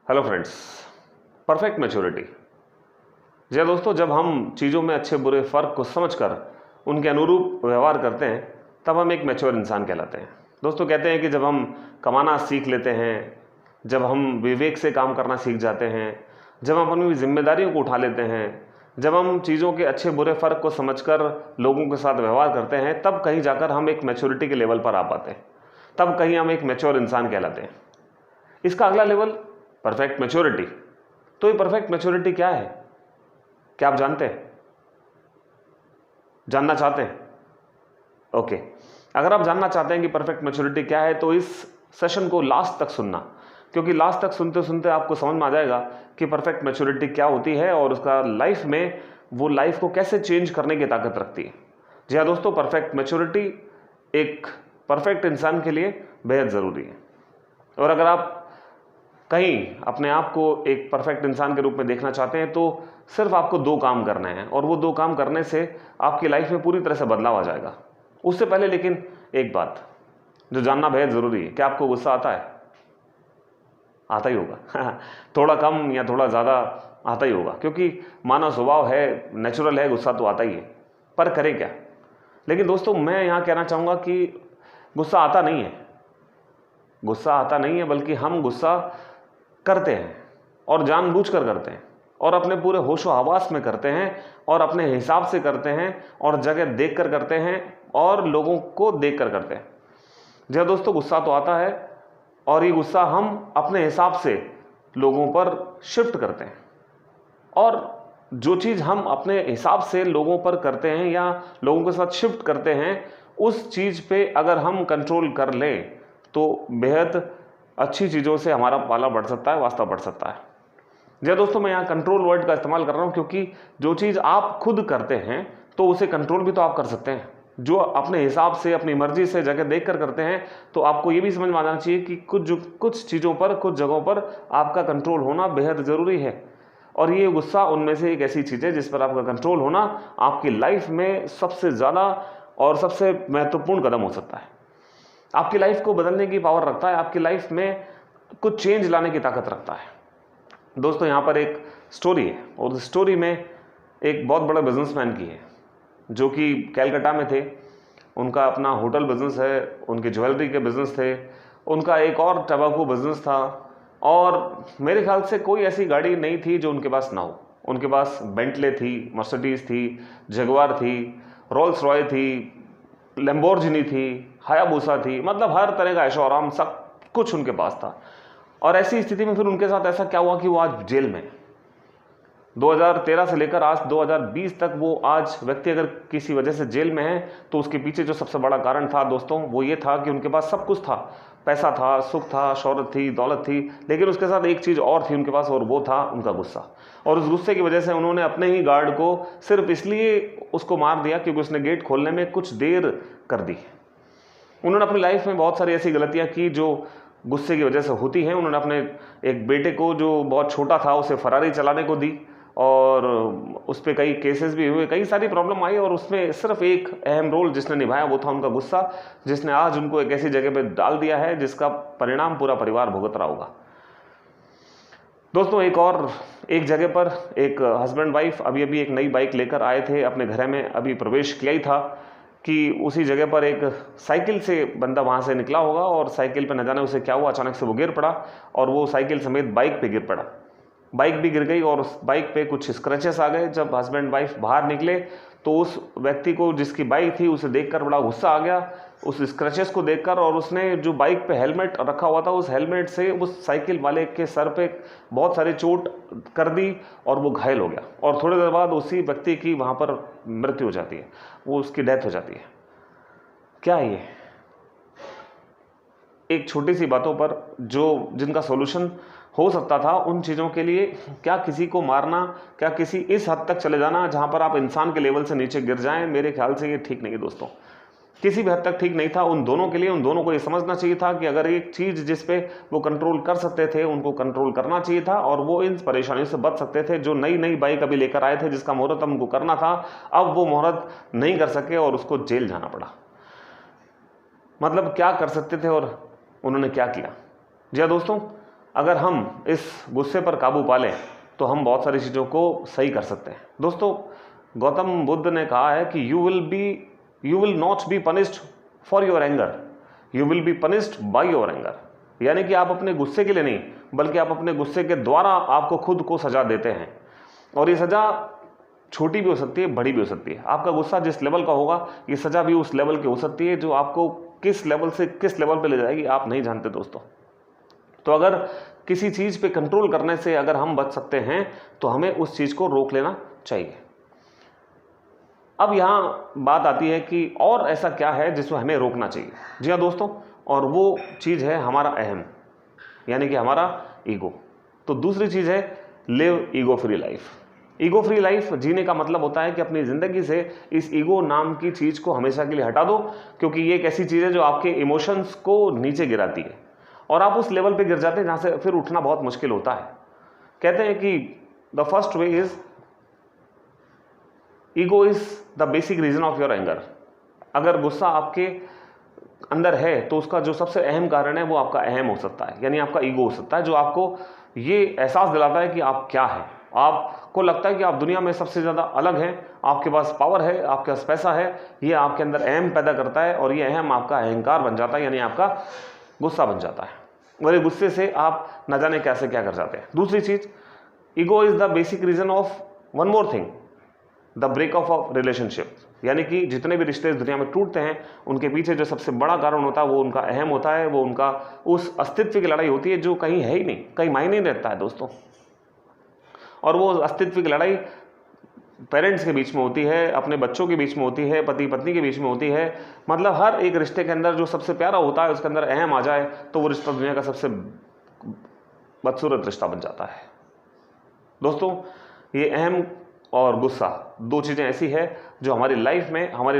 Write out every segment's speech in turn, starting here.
Hello friends, perfect maturity. जी दोस्तों, जब हम चीज़ों में अच्छे बुरे फ़र्क को समझकर उनके अनुरूप व्यवहार करते हैं तब हम एक मैच्योर इंसान कहलाते हैं। दोस्तों कहते हैं कि जब हम कमाना सीख लेते हैं, जब हम विवेक से काम करना सीख जाते हैं, जब हम अपनी जिम्मेदारियों को उठा लेते हैं, जब हम चीज़ों के अच्छे बुरे फ़र्क को समझकर लोगों के साथ व्यवहार करते हैं, तब कहीं जाकर हम एक मैच्योरिटी के लेवल पर आ पाते हैं। तब कहीं हम एक मैच्योर इंसान कहलाते हैं। इसका अगला लेवल परफेक्ट मैच्योरिटी। तो ये परफेक्ट मैच्योरिटी क्या है? क्या आप जानते हैं? जानना चाहते हैं? ओके, अगर आप जानना चाहते हैं कि परफेक्ट मैच्योरिटी क्या है तो इस सेशन को लास्ट तक सुनना, क्योंकि लास्ट तक सुनते सुनते आपको समझ में आ जाएगा कि परफेक्ट मैच्योरिटी क्या होती है और उसका लाइफ में वो लाइफ को कैसे चेंज करने की ताकत रखती है। जी हाँ दोस्तों, परफेक्ट मैच्योरिटी एक परफेक्ट इंसान के लिए बेहद ज़रूरी है। और अगर आप कहीं अपने आप को एक परफेक्ट इंसान के रूप में देखना चाहते हैं तो सिर्फ आपको दो काम करने हैं, और वो दो काम करने से आपकी लाइफ में पूरी तरह से बदलाव आ जाएगा। उससे पहले लेकिन एक बात जो जानना बेहद ज़रूरी है, क्या आपको गुस्सा आता है? आता ही होगा थोड़ा कम या थोड़ा ज़्यादा आता ही होगा, क्योंकि मानव स्वभाव है, नेचुरल है, गुस्सा तो आता ही है। पर करें क्या? लेकिन दोस्तों मैं यहाँ कहना चाहूँगा कि गुस्सा आता नहीं है, गुस्सा आता नहीं है, बल्कि हम गुस्सा करते हैं और जानबूझकर करते हैं और अपने पूरे होशो हवास में करते हैं और अपने हिसाब से करते हैं और जगह देखकर करते हैं और लोगों को देखकर करते हैं। जी दोस्तों, गुस्सा तो आता है और ये गुस्सा हम अपने हिसाब से लोगों पर शिफ्ट करते हैं, और जो चीज़ हम अपने हिसाब से लोगों पर करते हैं या लोगों के साथ शिफ्ट करते हैं, उस चीज़ पे अगर हम कंट्रोल कर लें तो बेहद अच्छी चीज़ों से हमारा पाला बढ़ सकता है, वास्ता बढ़ सकता है। जी दोस्तों, मैं यहाँ कंट्रोल वर्ड का इस्तेमाल कर रहा हूँ क्योंकि जो चीज़ आप खुद करते हैं तो उसे कंट्रोल भी तो आप कर सकते हैं। जो अपने हिसाब से अपनी मर्जी से जगह देख कर करते हैं तो आपको ये भी समझ में आना चाहिए कि कुछ चीज़ों पर, कुछ जगहों पर आपका कंट्रोल होना बेहद ज़रूरी है। और ये गुस्सा उनमें से एक ऐसी चीज़ है जिस पर आपका कंट्रोल होना आपकी लाइफ में सबसे ज़्यादा और सबसे महत्वपूर्ण कदम हो सकता है। आपकी लाइफ को बदलने की पावर रखता है, आपकी लाइफ में कुछ चेंज लाने की ताकत रखता है। दोस्तों यहाँ पर एक स्टोरी है और उस स्टोरी में एक बहुत बड़ा बिजनेसमैन की है जो कि कैलकाटा में थे। उनका अपना होटल बिजनेस है, उनके ज्वेलरी के बिजनेस थे, उनका एक और टबैको बिजनेस था, और मेरे ख्याल से कोई ऐसी गाड़ी नहीं थी जो उनके पास ना हो। उनके पास बेंटले थी, मर्सिडीज थी, जगुआर थी, रोल्स रॉय थी, लैम्बोर्गिनी थी, हायाबुसा थी, मतलब हर तरह का ऐशो आराम सब कुछ उनके पास था। और ऐसी स्थिति में फिर उनके साथ ऐसा क्या हुआ कि वो आज जेल में, 2013 से लेकर आज 2020 तक वो आज व्यक्ति अगर किसी वजह से जेल में है तो उसके पीछे जो सबसे बड़ा कारण था दोस्तों वो ये था कि उनके पास सब कुछ था, पैसा था, सुख था, शौहरत थी, दौलत थी, लेकिन उसके साथ एक चीज़ और थी उनके पास, और वो था उनका गुस्सा। और उस गुस्से की वजह से उन्होंने अपने ही गार्ड को सिर्फ इसलिए उसको मार दिया क्योंकि उसने गेट खोलने में कुछ देर कर दी। उन्होंने अपनी लाइफ में बहुत सारी ऐसी गलतियां की जो गुस्से की वजह से होती हैं। उन्होंने अपने एक बेटे को जो बहुत छोटा था उसे फरारी चलाने को दी और उस पर कई केसेस भी हुए, कई सारी प्रॉब्लम आई, और उसमें सिर्फ एक अहम रोल जिसने निभाया वो था उनका गुस्सा, जिसने आज उनको एक ऐसी जगह पे डाल दिया है जिसका परिणाम पूरा परिवार भुगत रहा होगा। दोस्तों एक जगह पर एक हस्बैंड वाइफ अभी एक नई बाइक लेकर आए थे, अपने घर में अभी प्रवेश किया ही था कि उसी जगह पर एक साइकिल से बंदा वहाँ से निकला होगा, और साइकिल पे न जाने उसे क्या हुआ, अचानक से वो गिर पड़ा और वो साइकिल समेत बाइक पे गिर पड़ा। बाइक भी गिर गई और उस बाइक पे कुछ स्क्रैचेस आ गए। जब हस्बैंड वाइफ बाहर निकले तो उस व्यक्ति को जिसकी बाइक थी उसे देखकर बड़ा गुस्सा आ गया, उस स्क्रैचेस को देखकर, और उसने जो बाइक पे हेलमेट रखा हुआ था उस हेलमेट से उस साइकिल वाले के सर पे बहुत सारी चोट कर दी और वो घायल हो गया। और थोड़ी देर बाद उसी व्यक्ति की वहाँ पर मृत्यु हो जाती है, वो उसकी डेथ हो जाती है। क्या है ये? एक छोटी सी बातों पर जिनका सॉल्यूशन हो सकता था, उन चीज़ों के लिए क्या किसी को मारना, क्या किसी इस हद तक चले जाना जहां पर आप इंसान के लेवल से नीचे गिर जाएं, मेरे ख्याल से ये ठीक नहीं है दोस्तों। किसी भी हद तक ठीक नहीं था उन दोनों के लिए। उन दोनों को ये समझना चाहिए था कि अगर एक चीज़ जिस पे वो कंट्रोल कर सकते थे उनको कंट्रोल करना चाहिए था, और वो इन परेशानियों से बच सकते थे। जो नई बाइक अभी लेकर आए थे जिसका मुहूर्त उनको करना था, अब वो मुहूर्त नहीं कर सके और उसको जेल जाना पड़ा। मतलब क्या कर सकते थे और उन्होंने क्या किया? जी हाँ दोस्तों, अगर हम इस गुस्से पर काबू पा लें तो हम बहुत सारी चीज़ों को सही कर सकते हैं। दोस्तों, गौतम बुद्ध ने कहा है कि you will not be punished for your anger, you will be punished by your anger. यानी कि आप अपने गुस्से के लिए नहीं, बल्कि आप अपने गुस्से के द्वारा आपको खुद को सजा देते हैं। और ये सजा छोटी भी हो सकती है, बड़ी भी हो सकती है। आपका गुस्सा जिस लेवल का होगा, ये सजा भी उस लेवल की हो सकती है, जो आपको किस लेवल से किस लेवल पे ले जाएगी आप नहीं जानते दोस्तों। तो अगर किसी चीज़ पे कंट्रोल करने से अगर हम बच सकते हैं तो हमें उस चीज़ को रोक लेना चाहिए। अब यहाँ बात आती है कि और ऐसा क्या है जिसको हमें रोकना चाहिए। जी हाँ दोस्तों, और वो चीज़ है हमारा अहम, यानी कि हमारा ईगो। तो दूसरी चीज़ है live ego free life. Ego free life जीने का मतलब होता है कि अपनी ज़िंदगी से इस ईगो नाम की चीज़ को हमेशा के लिए हटा दो, क्योंकि ये एक ऐसी चीज़ है जो आपके इमोशंस को नीचे गिराती है और आप उस लेवल पे गिर जाते हैं जहाँ से फिर उठना बहुत मुश्किल होता है। कहते हैं कि the first way is ego is the basic reason of your anger. अगर गुस्सा आपके अंदर है तो उसका जो सबसे अहम कारण है वो आपका अहम हो सकता है, यानी आपका ईगो हो सकता है, जो आपको ये एहसास दिलाता है कि आप क्या हैं। आपको लगता है कि आप दुनिया में सबसे ज़्यादा अलग हैं, आपके पास पावर है, आपके पास पैसा है। ये आपके अंदर अहम पैदा करता है और ये अहम आपका अहंकार बन जाता है, यानी आपका गुस्सा बन जाता है। और ये गुस्से से आप न जाने कैसे क्या कर जाते हैं। दूसरी चीज़, ego is the basic reason of one more thing, the break of relationship. यानी कि जितने भी रिश्ते इस दुनिया में टूटते हैं उनके पीछे जो सबसे बड़ा कारण होता है वो उनका अहम होता है, वो उनका उस अस्तित्व की लड़ाई होती है जो कहीं है ही नहीं, कहीं मायने नहीं रखता है दोस्तों। और वो अस्तित्व की लड़ाई पेरेंट्स के बीच में होती है, अपने बच्चों के बीच में होती है, पति पत्नी के बीच में होती है। मतलब हर एक रिश्ते के अंदर जो सबसे प्यारा होता है उसके अंदर अहम आ जाए तो वो रिश्ता दुनिया का सबसे बदसूरत रिश्ता बन जाता है। दोस्तों, ये अहम और गुस्सा दो चीज़ें ऐसी है जो हमारी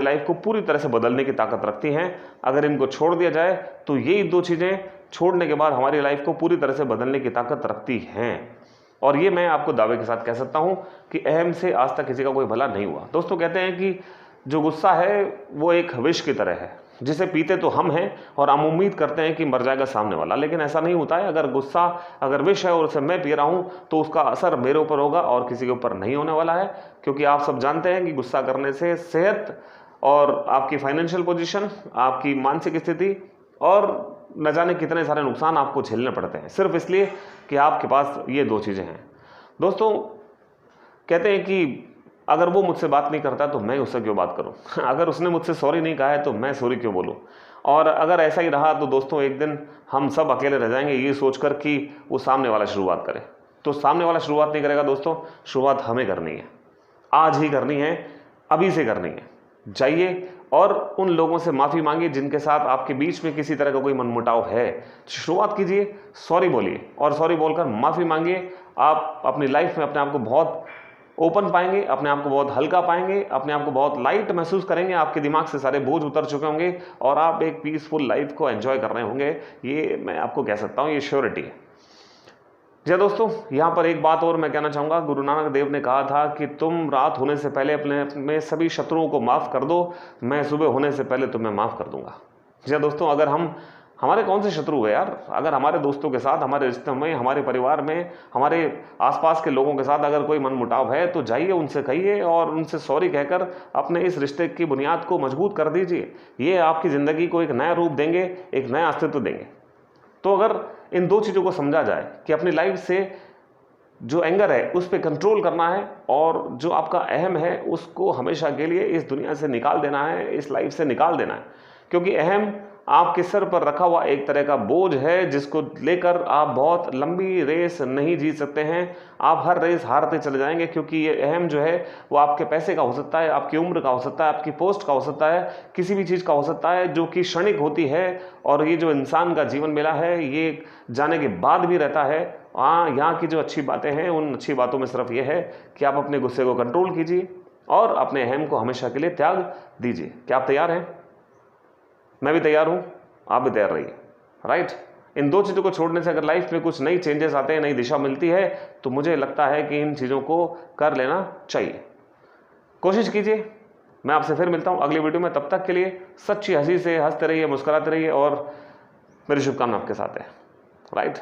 लाइफ को पूरी तरह से बदलने की ताकत रखती हैं। अगर इनको छोड़ दिया जाए तो यही दो चीज़ें छोड़ने के बाद हमारी लाइफ को पूरी तरह से बदलने की ताकत रखती हैं। और ये मैं आपको दावे के साथ कह सकता हूँ कि अहम से आज तक किसी का कोई भला नहीं हुआ। दोस्तों, कहते हैं कि जो गुस्सा है वो एक विष की तरह है, जिसे पीते तो हम हैं और हम उम्मीद करते हैं कि मर जाएगा सामने वाला, लेकिन ऐसा नहीं होता है। अगर विष है और उसे मैं पी रहा हूँ तो उसका असर मेरे ऊपर होगा और किसी के ऊपर नहीं होने वाला है, क्योंकि आप सब जानते हैं कि गुस्सा करने से सेहत और आपकी फाइनेंशियल पोजीशन, आपकी मानसिक स्थिति और न जाने कितने सारे नुकसान आपको झेलने पड़ते हैं, सिर्फ इसलिए कि आपके पास ये दो चीज़ें हैं। दोस्तों, कहते हैं कि अगर वो मुझसे बात नहीं करता तो मैं उससे क्यों बात करूं? अगर उसने मुझसे सॉरी नहीं कहा है तो मैं सॉरी क्यों बोलूं? और अगर ऐसा ही रहा तो दोस्तों एक दिन हम सब अकेले रह जाएंगे ये सोचकर कि वो सामने वाला शुरुआत करे। तो सामने वाला शुरुआत नहीं करेगा दोस्तों, शुरुआत हमें करनी है, आज ही करनी है, अभी से करनी है। जाइए और उन लोगों से माफ़ी मांगिए जिनके साथ आपके बीच में किसी तरह का कोई मनमुटाव है। शुरुआत कीजिए, सॉरी बोलिए और सॉरी बोलकर माफ़ी मांगिए। आप अपनी लाइफ में अपने आप को बहुत ओपन पाएंगे, अपने आप को बहुत हल्का पाएंगे, अपने आप को बहुत लाइट महसूस करेंगे। आपके दिमाग से सारे बोझ उतर चुके होंगे और आप एक पीसफुल लाइफ को एंजॉय कर रहे होंगे। ये मैं आपको कह सकता हूँ, ये श्योरिटी है। जी दोस्तों, यहाँ पर एक बात और मैं कहना चाहूँगा। गुरु नानक देव ने कहा था कि तुम रात होने से पहले अपने सभी शत्रुओं को माफ़ कर दो, मैं सुबह होने से पहले तुम्हें माफ़ कर दूंगा। जी दोस्तों, अगर हमारे कौन से शत्रु है यार? अगर हमारे दोस्तों के साथ, हमारे रिश्तों में, हमारे परिवार में, हमारे आसपास के लोगों के साथ अगर कोई मनमुटाव है तो जाइए उनसे कहिए और उनसे सॉरी कहकर अपने इस रिश्ते की बुनियाद को मजबूत कर दीजिए। ये आपकी ज़िंदगी को एक नया रूप देंगे, एक नया अस्तित्व देंगे। तो अगर इन दो चीज़ों को समझा जाए कि अपनी लाइफ से जो एंगर है उस पर कंट्रोल करना है और जो आपका अहम है उसको हमेशा के लिए इस दुनिया से निकाल देना है, इस लाइफ से निकाल देना है, क्योंकि अहम आपके सर पर रखा हुआ एक तरह का बोझ है जिसको लेकर आप बहुत लंबी रेस नहीं जीत सकते हैं। आप हर रेस हारते चले जाएंगे, क्योंकि ये अहम जो है वो आपके पैसे का हो सकता है, आपकी उम्र का हो सकता है, आपकी पोस्ट का हो सकता है, किसी भी चीज़ का हो सकता है जो कि क्षणिक होती है। और ये जो इंसान का जीवन मेला है ये जाने के बाद भी रहता है। हाँ, यहाँ की जो अच्छी बातें हैं उन अच्छी बातों में सिर्फ ये है कि आप अपने गुस्से को कंट्रोल कीजिए और अपने अहम को हमेशा के लिए त्याग दीजिए। क्या आप तैयार हैं? मैं भी तैयार हूँ, आप भी तैयार रहिए, राइट। इन दो चीज़ों को छोड़ने से अगर लाइफ में कुछ नई चेंजेस आते हैं, नई दिशा मिलती है, तो मुझे लगता है कि इन चीज़ों को कर लेना चाहिए। कोशिश कीजिए। मैं आपसे फिर मिलता हूँ अगली वीडियो में। तब तक के लिए सच्ची हंसी से हंसते रहिए, मुस्कुराते रहिए और मेरी शुभकामना आपके साथ है, राइट।